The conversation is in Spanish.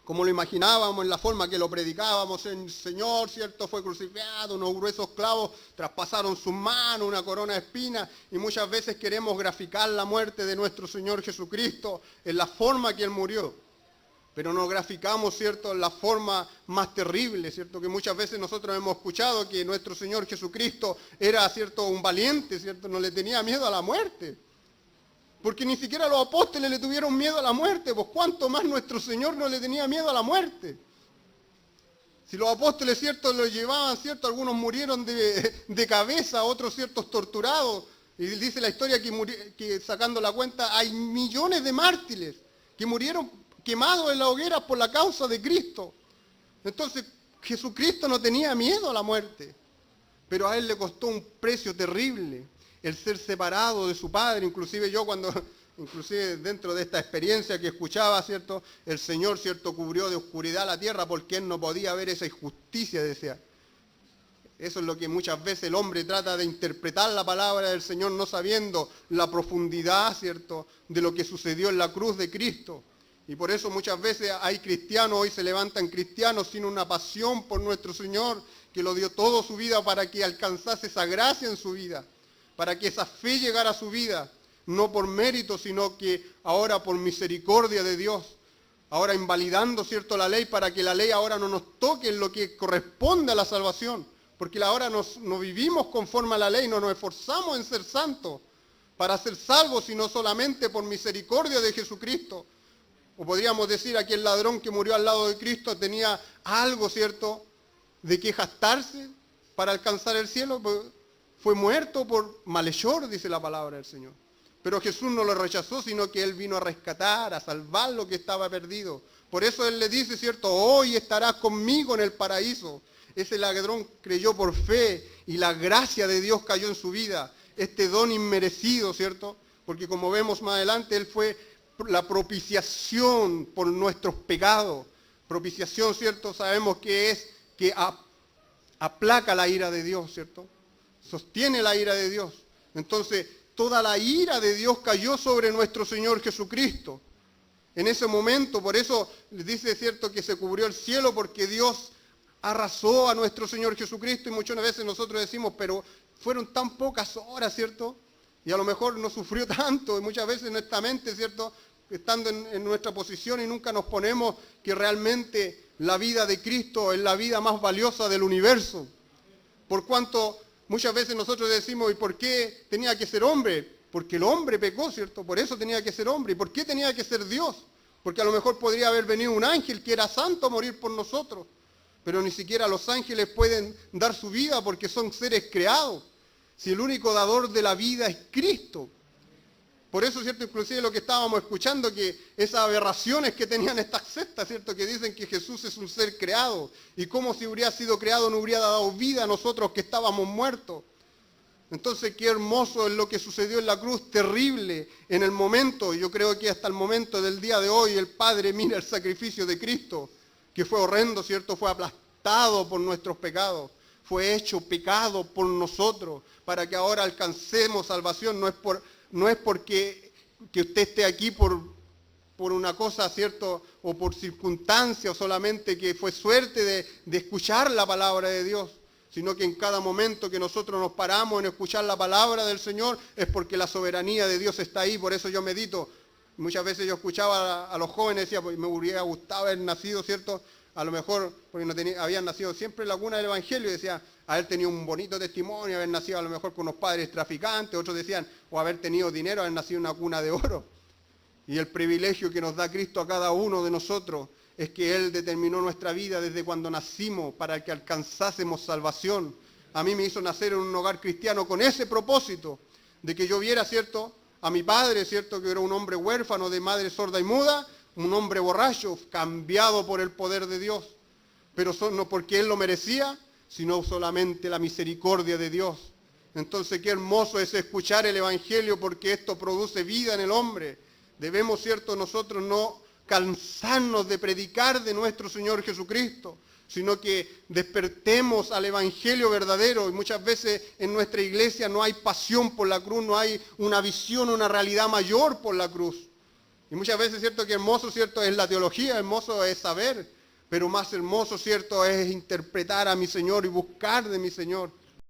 como lo imaginábamos, en la forma que lo predicábamos. El Señor, ¿cierto?, fue crucificado, unos gruesos clavos traspasaron sus manos, una corona de espinas, y muchas veces queremos graficar la muerte de nuestro Señor Jesucristo en la forma que Él murió. Pero no graficamos, ¿cierto?, la forma más terrible, ¿cierto?, que muchas veces nosotros hemos escuchado que nuestro Señor Jesucristo era, ¿cierto?, un valiente, ¿cierto?, no le tenía miedo a la muerte. Porque ni siquiera los apóstoles le tuvieron miedo a la muerte, pues cuánto más nuestro Señor no le tenía miedo a la muerte. Si los apóstoles, ¿cierto?, lo llevaban, ¿cierto?, algunos murieron de cabeza, otros, ¿cierto?, torturados. Y dice la historia que sacando la cuenta, hay millones de mártires que murieron quemados en la hoguera por la causa de Cristo. Entonces, Jesucristo no tenía miedo a la muerte, pero a Él le costó un precio terrible el ser separado de su Padre. Inclusive dentro de esta experiencia que escuchaba, ¿cierto?, el Señor, ¿cierto?, cubrió de oscuridad la tierra porque Él no podía ver esa injusticia, decía. Eso es lo que muchas veces el hombre trata de interpretar la palabra del Señor, no sabiendo la profundidad, ¿cierto?, de lo que sucedió en la cruz de Cristo. Y por eso muchas veces hay cristianos, hoy se levantan cristianos sin una pasión por nuestro Señor, que lo dio toda su vida para que alcanzase esa gracia en su vida, para que esa fe llegara a su vida, no por mérito, sino que ahora por misericordia de Dios, ahora invalidando, ¿cierto?, la ley, para que la ley ahora no nos toque en lo que corresponde a la salvación, porque ahora no vivimos conforme a la ley, no nos esforzamos en ser santos para ser salvos, sino solamente por misericordia de Jesucristo. O podríamos decir, aquel ladrón que murió al lado de Cristo tenía algo, ¿cierto?, de qué jactarse para alcanzar el cielo. Fue muerto por malhechor, dice la palabra del Señor. Pero Jesús no lo rechazó, sino que Él vino a rescatar, a salvar lo que estaba perdido. Por eso Él le dice, ¿cierto?, hoy estarás conmigo en el paraíso. Ese ladrón creyó por fe y la gracia de Dios cayó en su vida. Este don inmerecido, ¿cierto? Porque como vemos más adelante, Él fue la propiciación por nuestros pecados. Propiciación, ¿cierto? Sabemos que es que aplaca la ira de Dios, ¿cierto? Sostiene la ira de Dios. Entonces, toda la ira de Dios cayó sobre nuestro Señor Jesucristo. En ese momento, por eso dice, ¿cierto?, que se cubrió el cielo, porque Dios arrasó a nuestro Señor Jesucristo. Y muchas veces nosotros decimos, pero fueron tan pocas horas, ¿cierto?, y a lo mejor no sufrió tanto, y muchas veces nuestra mente, ¿cierto?, estando en nuestra posición, y nunca nos ponemos que realmente la vida de Cristo es la vida más valiosa del universo. Por cuanto muchas veces nosotros decimos, ¿y por qué tenía que ser hombre? Porque el hombre pecó, ¿cierto? Por eso tenía que ser hombre. ¿Y por qué tenía que ser Dios? Porque a lo mejor podría haber venido un ángel que era santo a morir por nosotros. Pero ni siquiera los ángeles pueden dar su vida porque son seres creados. Si el único dador de la vida es Cristo. Por eso, ¿cierto?, inclusive lo que estábamos escuchando, que esas aberraciones que tenían estas sectas, ¿cierto?, que dicen que Jesús es un ser creado. Y como si hubiera sido creado no hubiera dado vida a nosotros que estábamos muertos. Entonces, qué hermoso es lo que sucedió en la cruz, terrible en el momento. Yo creo que hasta el momento del día de hoy el Padre mira el sacrificio de Cristo, que fue horrendo, ¿cierto?, fue aplastado por nuestros pecados. Fue hecho pecado por nosotros, para que ahora alcancemos salvación. No es porque que usted esté aquí por una cosa, ¿cierto?, o por circunstancia, o solamente que fue suerte de escuchar la palabra de Dios, sino que en cada momento que nosotros nos paramos en escuchar la palabra del Señor, es porque la soberanía de Dios está ahí. Por eso yo medito. Muchas veces yo escuchaba a los jóvenes, decía, pues me hubiera gustado haber nacido, ¿cierto?, a lo mejor, porque habían nacido siempre en la cuna del Evangelio, y decían, haber tenido un bonito testimonio, haber nacido a lo mejor con unos padres traficantes. Otros decían, o haber tenido dinero, haber nacido en una cuna de oro. Y el privilegio que nos da Cristo a cada uno de nosotros es que Él determinó nuestra vida desde cuando nacimos para que alcanzásemos salvación. A mí me hizo nacer en un hogar cristiano con ese propósito, de que yo viera, ¿cierto?, a mi padre, ¿cierto?, que era un hombre huérfano de madre sorda y muda, un hombre borracho, cambiado por el poder de Dios, pero no porque Él lo merecía, sino solamente la misericordia de Dios. Entonces, qué hermoso es escuchar el Evangelio, porque esto produce vida en el hombre. Debemos, ¿cierto?, nosotros no cansarnos de predicar de nuestro Señor Jesucristo, sino que despertemos al Evangelio verdadero. Y muchas veces en nuestra iglesia no hay pasión por la cruz, no hay una visión, una realidad mayor por la cruz. Y muchas veces, ¿cierto? Que hermoso, ¿cierto? Es la teología, hermoso es saber, pero más hermoso, ¿cierto? Es interpretar a mi Señor y buscar de mi Señor.